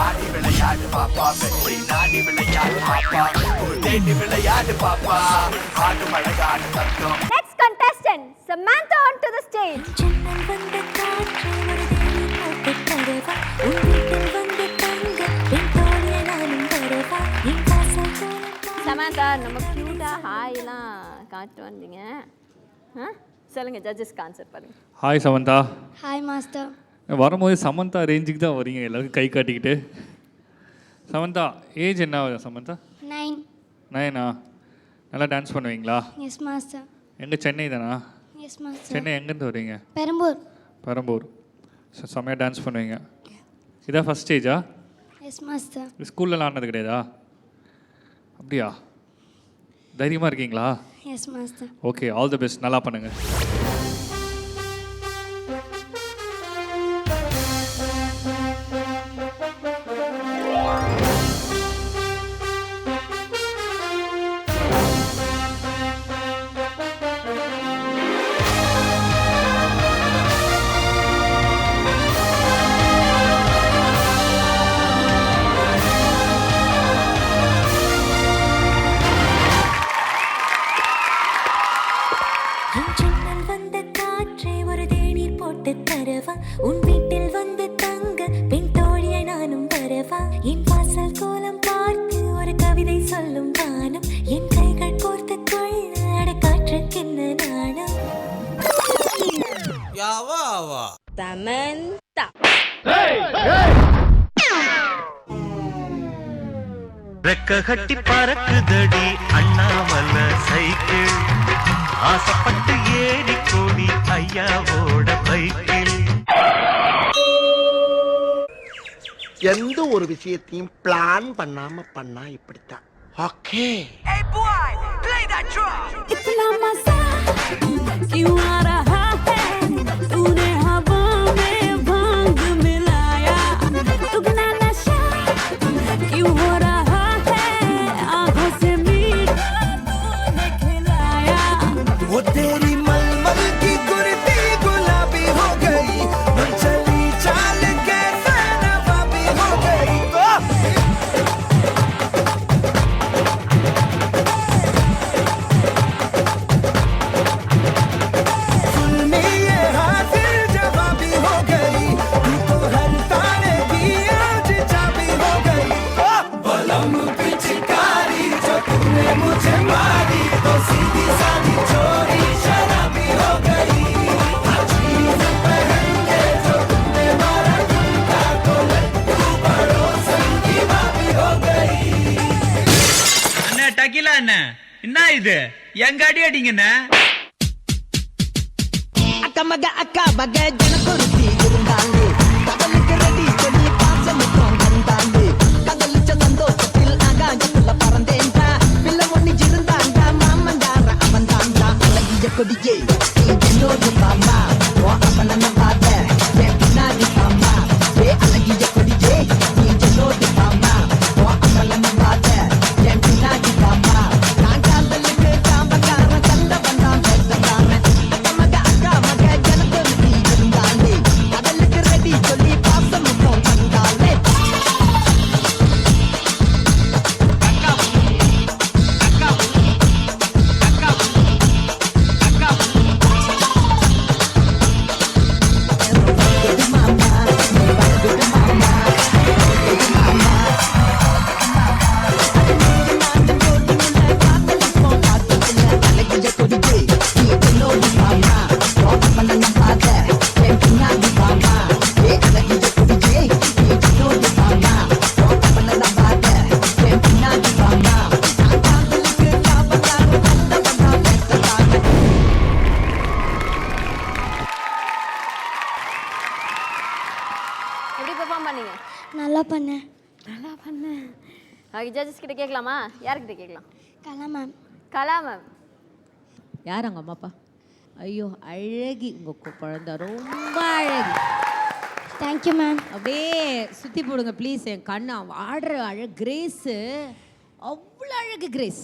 ஆடி விளையாடு பாப்பா வெற்றி நாடி விளையாடு பாப்பா தேடி விளையாடு பாப்பா ஆடு மழகாடு தத்தம். Next contestant, Samantha onto the stage. Samantha, நம்ம கியூட்டா ஹாய்லாம் காட்டு வந்தீங்க. சொல்லுங்க ஜட்ஜஸ்க்கு ஆன்சர் பண்ணுங்க. ஹாய் சமந்தா. Hi master. வரும்போது சமந்தா ரேஞ்சுக்கு தான் வரீங்க, எல்லாருக்கும் கை காட்டிக்கிட்டு. சமந்தா ஏஜ் என்ன ஆகுது சமந்தா? 9. 9ஆ? நல்லா டான்ஸ் பண்ணுவீங்களா? Yes master. எங்கே சென்னை தானா? Yes master. சென்னை எங்கேருந்து வரீங்க? பெரம்பூர். பெரம்பூர். செம்மையாக டான்ஸ் பண்ணுவீங்க. இதான் ஃபஸ்ட் ஸ்டேஜா? Yes master. ஸ்கூல்லலாம் ஆனது கிடையாதா? அப்படியா? தைரியமாக இருக்கீங்களா? Yes master. Okay, all the best, நல்லா பண்ணுங்கள். உன் வீட்டில் வந்து தங்க பெண் தோழியை நானும் வரவா என் வாசல் கோலம் பார்த்து ஒரு கவிதை சொல்லும் வானம் என் கைகள் கோர்த்து கொள்ள அடக்காற்றுக்கின்ன நாணம் Samantha. ரெக்க கட்டி பறக்குதடி அண்ணாமல சைக்கிள் ஆசைப்பட்டு ஏறி கோடி ஐயாவோட பைக்கில். எந்த ஒரு விஷயத்தையும் பிளான் பண்ணாம பண்ணா இப்படித்தான். ஓகே. इतना मजा क्यों आ रहा है तूने हवा में भांग मिलाया दुगना नशा क्यों हो रहा है आंखों से मीठा तूने खिलाया वो तेरी मलमल की कुर्ती गुलाबी हो गई चली चाल के नवाबी हो गई. फुल में ये हाजिर जवाबी हो गई तू तो हर तारे की आज चाबी हो गई. बलम पिचकारी जो तुमने मुझे मारी तो सीधी सादी चोरी शराबी हो गई. अजीब पहन के जो तुमने मारा झुमका तो लड्डू पड़ोसन की भाभी हो गई. அண்ணா டக்கிலா அண்ணா, என்ன இது எங்க அடி அடிங்கண்ணா? அக்கா மக அக்கா மக ஜனக்குருத்தி இருந்தாங்க கடலுக்கு ரெடி சொல்லி பாசமுத்தம் வந்தாங்க கடலிச்ச சந்தோஷத்தில் ஆகாயத்துல பறந்தேன்டா பிள்ளை ஒண்ணு இருந்தாங்க மாமந்தார அவன்தான்டா அழகிய கொடியே என்னோட பாமா ஓ அப்பன பாத என் பின்னாடி பாமா ஏ அழகிய கொடியே நீ என்னோட பாமா ஓ அப்பன பாத என் பின்னாடி பாமா நான் காதலுக்கு காம்பக்கார கண்ட வந்தான் பேசுறானே அக்கா மக அக்கா மக ஜனக்குருத்தி இருந்தாங்க கடலுக்கு ரெடி சொல்லி பாசமுத்தம் வந்தாங்க எப்படி பெர்ஃபார்ம் பண்ணீங்க? நல்லா பண்ணேன். நல்லா பண்ணேன். ஜட்ஜஸ் கிட்ட கேட்கலாமா? யார்கிட்ட கேட்கலாம்? கலா மேம். கலா மேம். யார் அவங்க அம்மா அப்பா? ஐயோ அழகி, உங்கள் குழந்தை ரொம்ப அழகி. Thank you ma'am. அப்படியே சுற்றி போடுங்க ப்ளீஸ். என் கண்ணு ஆடுற கிரேஸு அவ்வளோ அழகு கிரேஸ்.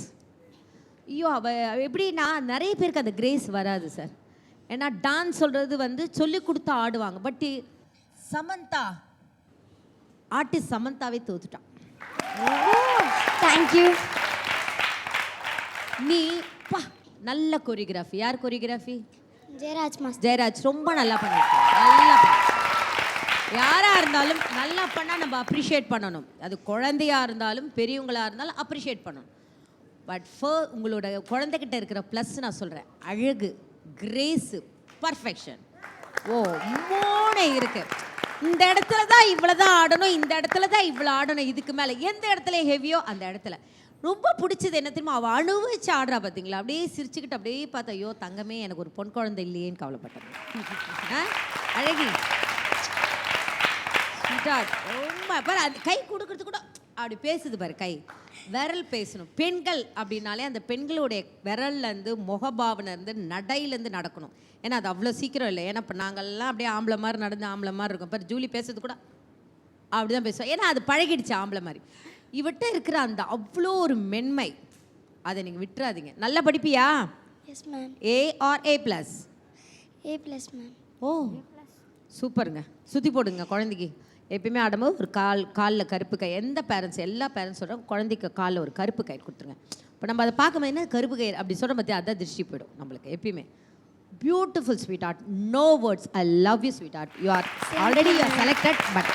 ஐயோ அவள் எப்படின்னா நிறைய பேருக்கு அந்த கிரேஸ் வராது சார். ஏன்னா டான்ஸ் சொல்கிறது வந்து சொல்லி கொடுத்து ஆடுவாங்க. பட் சமந்தா ஆர்டிஸ்ட் சமந்தாவே தோத்துட்டான். தேங்க்யூ. நீ பா நல்ல கொரியோகிராஃபி. யார் கொரியோகிராஃபி? ஜெயராஜ் மாஸ்டர். ஜெயராஜ் ரொம்ப நல்லா பண்ணியிருக்காங்க. நல்லா பண்ண. யாராக இருந்தாலும் நல்லா பண்ணால் நம்ம அப்ரிஷியேட் பண்ணணும். அது குழந்தையாக இருந்தாலும் பெரியவங்களாக இருந்தாலும் அப்ரிஷியேட் பண்ணணும். பட் உங்களோட குழந்தைகிட்ட இருக்கிற ப்ளஸ் நான் சொல்கிறேன், அழகு, கிரேஸு, பர்ஃபெக்ஷன். ஓ 3 இருக்கு. இந்த இடத்துல தான் இவ்வளோ தான் ஆடணும், இந்த இடத்துல தான் இவ்வளோ ஆடணும், இதுக்கு மேலே எந்த இடத்துல ஹெவியோ அந்த இடத்துல. ரொம்ப பிடிச்சது என்ன தெரியுமா, அவள் அனுபவிச்சு ஆடுறா பார்த்தீங்களா, அப்படியே சிரிச்சுக்கிட்டு அப்படியே பார்த்தா, ஐயோ தங்கமே எனக்கு ஒரு பொன் குழந்தை இல்லையேன்னு கவலைப்பட்டேன். அழகி ரொம்ப பாரு, அது கை கொடுக்கறது கூட அப்படி பேசுது பாரு, கை விரல் பேசணும். பெண்கள் அப்படின்னாலே அந்த பெண்களுடைய விரல்லேருந்து முகபாவனைலேருந்து நடையிலேருந்து நடக்கணும். ஏன்னா அது அவ்வளோ சீக்கிரம் இல்லை. ஏன்னா இப்போ நாங்கள்லாம் அப்படியே ஆம்பளை மாதிரி நடந்து ஆம்பளை மாதிரி இருக்கும். இப்போ ஜூலி பேசுறது கூட அப்படி தான் பேசுவோம். ஏன்னா அது பழகிடுச்சு ஆம்பளை மாதிரி. இவட்ட இருக்கிற அந்த அவ்வளோ ஒரு மென்மை, அதை நீங்கள் விட்டுறாதீங்க. நல்லா படிப்பியா? Yes ma'am. A or A+? A+ ma'am. ஓ சூப்பருங்க. சுற்றி போடுங்க குழந்தைக்கு. எப்பயுமே ஆடும்போது ஒரு காலில் கருப்பு கை. எந்த பேரண்ட்ஸ், எல்லா பேரண்ட்ஸ் சொல்கிறோம் குழந்தைக்கு காலில் ஒரு கருப்பு கை கொடுத்துருங்க. இப்போ நம்ம அதை பார்க்கும்போது என்ன கருப்பு கை அப்படி சொல்கிற பற்றி அதான் திருஷ்டி போயிடும் நம்மளுக்கு எப்பயுமே. Beautiful sweetheart, no words. I love you sweetheart. You are already you are selected. But